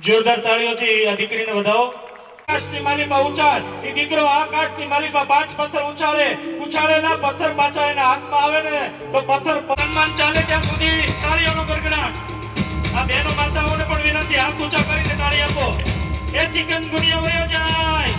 जोरदार ताळीओथी आ दीकरीने વધાવો। આકાશની માલીમાં ઉછાળ એ દીકરો આકાશની માલીમાં 5 પથ્થર ઉછાળે ઉછાળેલા પથ્થર પાછા એના હાથમાં આવે ને તો પથ્થર સન્માન ચાલે ત્યાં સુધી તાળીઓનો ગડગડાટ। આ બહેનો માતાઓને પણ વિનંતી હાથ ઊંચા કરીને તાળી આપો। એ ચિકનગુનિયા વયો જાય।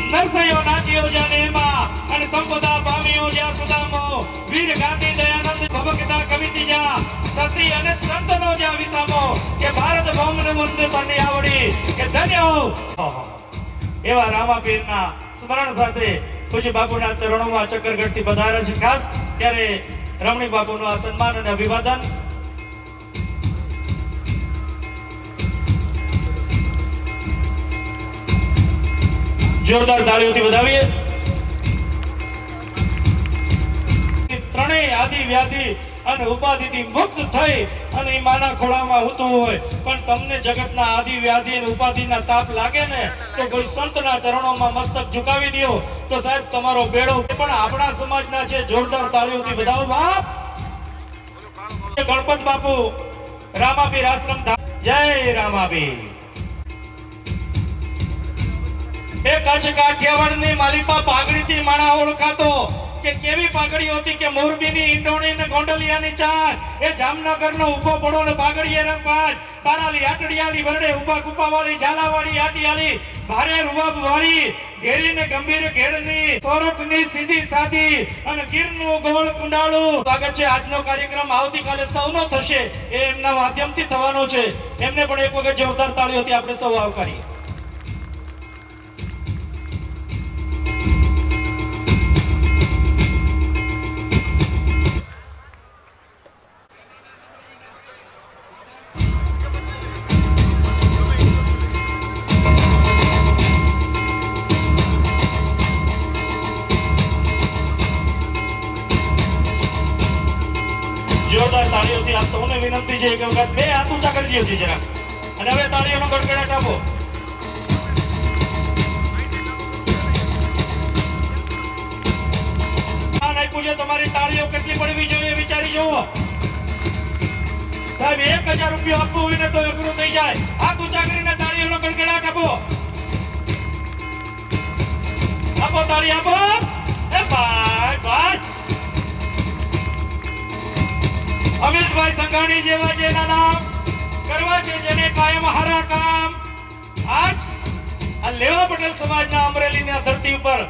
નરસૈયો નાચ્યો જાને એમાં અને સંપદા પામ્યો જ્યાં સુદામો વીર ગાંધી દયાનંદ ભગવતા કવિતી જ્યાં સતી અને સંતનો જ્યાં વિસામો કે ભારત ભૌમને મુંદે બની આવડી કે ધન્ય હો। એવા રામાપીરના સ્મરણ સાથે પૂજ્ય બાપુના ચરણોમાં ચક્કરગઢથી પધારે છે। ખાસ ત્યારે રમણીક બાપુનું આ સન્માન અને અભિવાદન। जोरदार ताळीओथी વધાવીએ। ત્રણેય આદિ વ્યાધિ અને ઉપાધિથી મુક્ત થઈ અને માના ખોળામાં હોતું હોય પણ તમને જગતના આદિ વ્યાધિ અને ઉપાધિના તાપ લાગે ને તો કોઈ સંતના ચરણોમાં મસ્તક ઝુકાવી દો તો સાહેબ તમારો બેડો પણ આપણા સમાજના છે। જોરદાર તાળીઓથી વધાવો બાપ। ગણપત બાપુ રામાપીર આશ્રમ જય રામાપીર। એ કચ્છ કાઠિયાવાડની માલિપા પાઘડીથી માણા ઓળખાતો કે કેવી પાઘડી હતી કે મોરબીની ઈંડોણી ને ગોંડલિયાની ચાર એ જામનગરનો ઊભો પડો ને પાઘડીએ રંગ પાંચ તારાલી આટડિયાલી વરડે ઊભા કુપાવાળી ઝાલાવાળી આટિયાલી ભારે રૂવાબ વાળી ઘેરી ને ગંભીર ઘેડની સોરઠની સીધી સાદી અને ગીરનું ગોળ કુંડાળું સ્વાગત છે। આજનો કાર્યક્રમ આવતીકાલે સૌનો થશે એ એમના માધ્યમથી થવાનો છે। એમને પણ એક વખત જોરદાર તાળીઓથી આપણે સૌ આવકારીએ। जोरदार ताळीओथी आप सौने विनंती છે કે વખત બે હાથ ઊંચા કરી દો જરા અને હવે તાળીઓનો ગડગડાટ આપો। આ નહીં પૂછે તમારી તાળીઓ કેટલી પડવી જોઈએ વિચારી જુઓ સાહેબ। 1000 રૂપિયા આપવું હોય ને તો અઘરું થઈ જાય। હાથ ઊંચા કરીને તાળીઓનો ગડગડાટ આપો। આપો તાળી આપો। એ ભાઈ ભાઈ અમિતભાઈ સંઘાણી જેવા જેના નામ કરવા છે જેને કાયમ હારા કામ। આજ આ લેવા પટેલ સમાજના અમરેલીની ધરતી ઉપર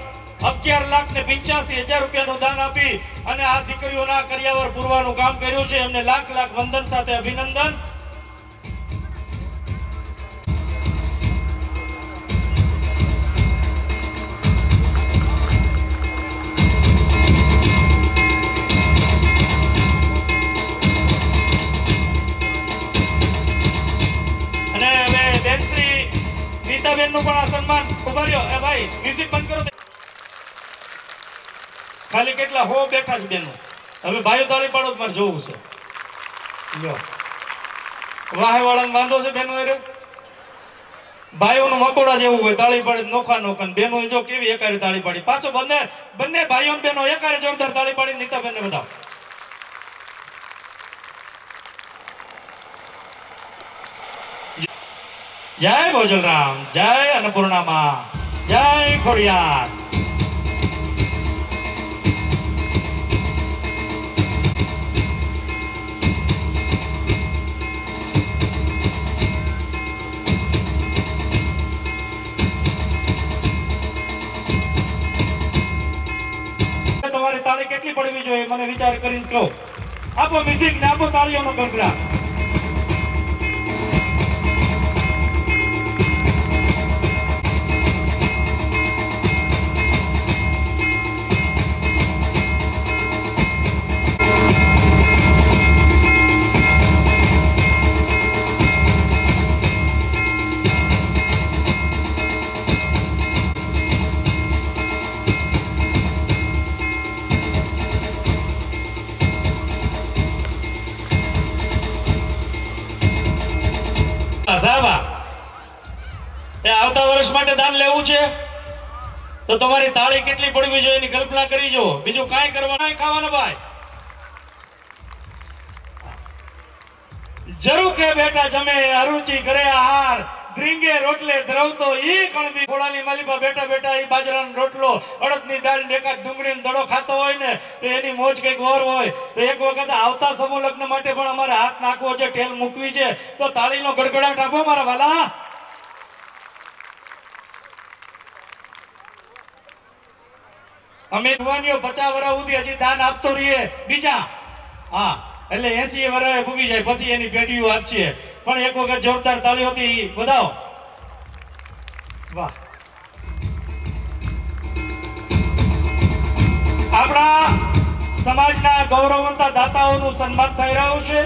11,85,000 રૂપિયાનું દાન આપી અને આ દીકરીઓના કરિયાવર પૂરવાનું કામ કર્યું છે। એમને લાખ લાખ વંદન સાથે અભિનંદન। નીતાબેન નું પણ સન્માન ઉભાર્યો। એ ભાઈ મ્યુઝિક બંધ કરો। ખાલી કેટલા 100 બેઠા છે બેનો। હવે ભાઈઓ તાળી પાડો મારે જોવું છે। લ્યો વાહે વાળાને વાંધો છે બેનો રે ભાઈઓનું મકોડા જેવું હોય તાળી પાડી નોખા નોખા બેનો જો કેવી એકારે તાળી પાડી પાછો બંને બંને ભાઈઓ બેનો એકારે જોરદાર તાળી પાડી નીતાબેન ને બતાવો જય ભોજલરામ જય અન્નપૂર્ણામાં જય ખોડિયાર તમારી તાળી કેટલી પડવી જોઈએ મને વિચાર કરીને કહો આપો મ્યુઝિક ને આપો તાળીઓનો ગણગડાટ આવતા વર્ષ માટે દાન લેવું છે તો તમારી તાળી કેટલી પડવી જોઈએ એની કલ્પના કરી જો બીજું કાંઈ કરવા નહીં ખાવાના ભાઈ જરૂર કે બેટા જમે અરુચિ કરે આહાર ડ્રીંગે રોટલે ધરવતો ઈ કણબી ખોડાની માલિપા બેટા બેટા ઈ બાજરાનો રોટલો અડદની દાળ ડેકા ડુંગળીનો દડો ખાતો હોય ને તો એની મોજ કઈક ઓર હોય તો એક વખત આવતા સમૂહ લગ્ન માટે પણ અમારે હાથ નાખવો છે ટેલ મૂકવી છે તો તાળીનો ગડગડાટ આપો મારા વાલા અમે જુવાનીઓ 50 વર્ષ સુધી હજી દાન આપતો રહીએ બીજા હા એટલે 80 વર્ષે ભૂગી જાય પછી એની પેઢીઓ આપશે પણ એક વખત જોરદાર તાળીઓથી બધાઓ વાહ આપણા સમાજના ગૌરવવંતા દાતાઓનું સન્માન થઈ રહ્યું છે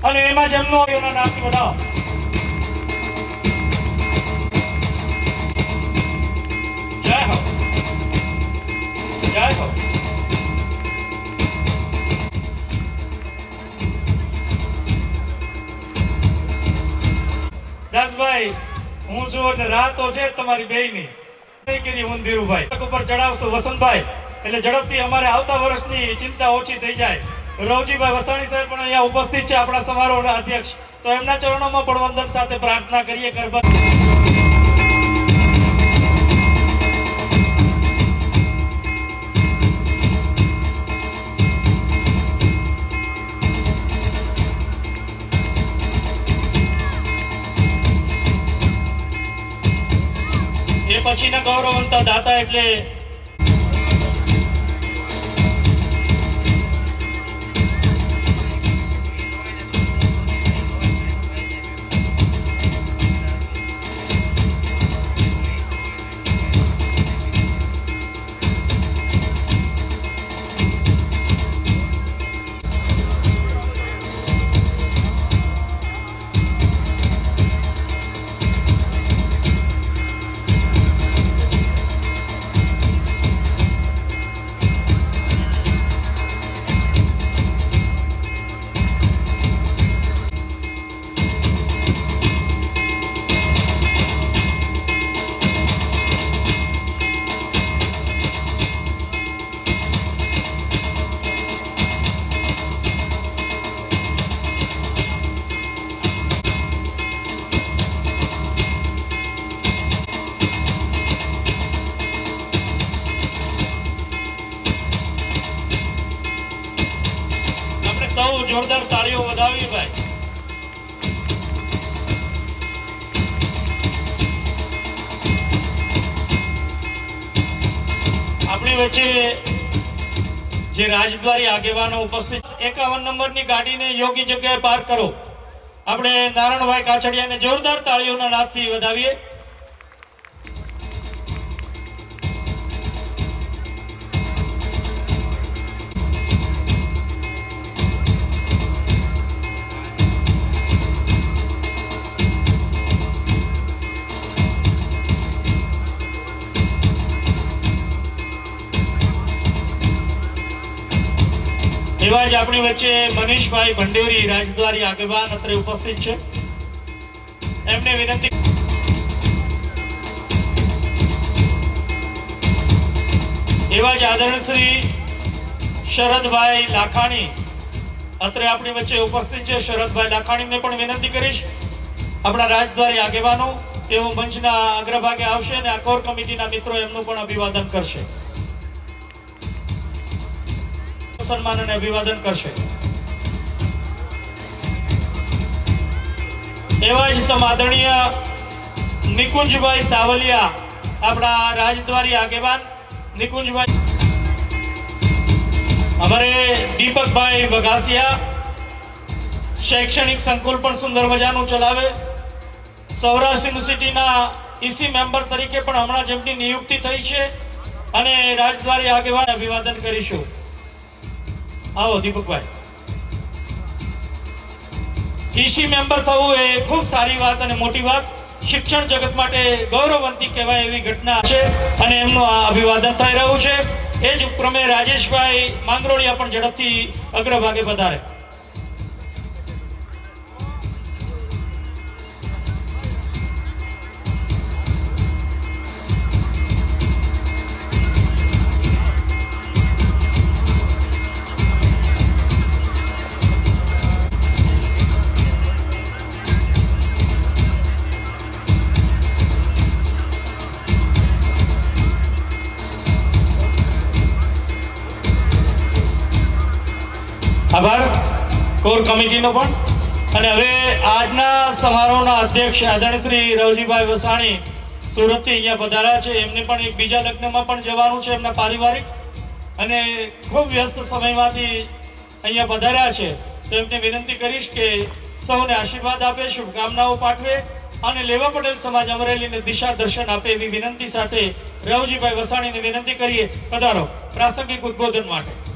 અને એમાં જેમનો એના નામથી બધાઓ જય હો જય હો દાસભાઈ હું છું એટલે રાતો છે તમારી બેયની હું ધીરુભાઈ ઉપર ચડાવશું વસંતભાઈ એટલે ઝડપથી અમારે આવતા વર્ષની ચિંતા ઓછી થઈ જાય રવજીભાઈ વસાણી સાહેબ પણ અહીંયા ઉપસ્થિત છે આપણા સમારોહના અધ્યક્ષ તો એમના ચરણોમાં પણ વંદન સાથે પ્રાર્થના કરીએ કરબત પછીના ગૌરવવંતા દાતા એટલે જોરદાર તાળીઓ વધાવી ભાઈ આપણી વચ્ચે જે રાજદ્વારી આગેવાનો ઉપસ્થિત 51 નંબરની ગાડીને યોગ્ય જગ્યાએ પાર્ક કરો આપણે નારાયણભાઈ કાછડિયાને જોરદાર તાળીઓના નાદથી વધાવીએ એવા જ આપણી વચ્ચે મનીષભાઈ ભંડેરી રાજદ્વારી આગેવાન અત્રે ઉપસ્થિત છે. એમને વિનંતી એવા જ આદરણીય શ્રી શરદભાઈ લાખાણી અત્રે આપણી વચ્ચે ઉપસ્થિત છે. શરદભાઈ લાખાણીને પણ વિનંતી કરીશ આપણા રાજદ્વારી આગેવાનો તેઓ મંચના અગ્રભાગે આવશે અને આ કોર કમિટીના મિત્રો એમનું પણ અભિવાદન કરશે, સન્માન અને અભિવાદન કરશે. એવા જ સમાદરણીય નિકુંજભાઈ સાવલિયા આપણા રાજદ્વારી આગેવાન નિકુંજભાઈ, અમારે દીપકભાઈ વઘાસિયા શૈક્ષણિક સંકુલ પણ સુંદર મજાનું ચલાવે. સૌરાષ્ટ્ર યુનિવર્સિટીના ઈસી મેમ્બર તરીકે પણ હમણાં જેમની નિયુક્તિ થઈ છે અને રાજદ્વારી આગેવાન અભિવાદન કરીશું. આવો દીપકભાઈ. ઈસી મેમ્બર થવું એ ખૂબ સારી વાત અને મોટી વાત, શિક્ષણ જગત માટે ગૌરવવંતી કહેવાય એવી ઘટના છે અને એમનું આ અભિવાદન થઈ રહ્યું છે. એ જ ઉપક્રમે રાજેશભાઈ માંગરોળિયા પણ ઝડપથી અગ્રભાગે પધારે. આભાર કોર કમિટીનો પણ. અને હવે આજના સમારોહના અધ્યક્ષ આદરણીય શ્રી રવજીભાઈ વસાણી સુરતથી અહીંયા પધાર્યા છે. એમને પણ એક બીજા લગ્નમાં પણ જવાનું છે એમના પારિવારિક, અને ખૂબ વ્યસ્ત સમયમાંથી અહીંયા પધાર્યા છે. તો એમને વિનંતી કરીશ કે સૌને આશીર્વાદ આપે, શુભકામનાઓ પાઠવે અને લેવા પટેલ સમાજ અમરેલીને દિશા દર્શન આપે એવી વિનંતી સાથે રવજીભાઈ વસાણીને વિનંતી કરીએ. પધારો પ્રાસંગિક ઉદ્બોધન માટે.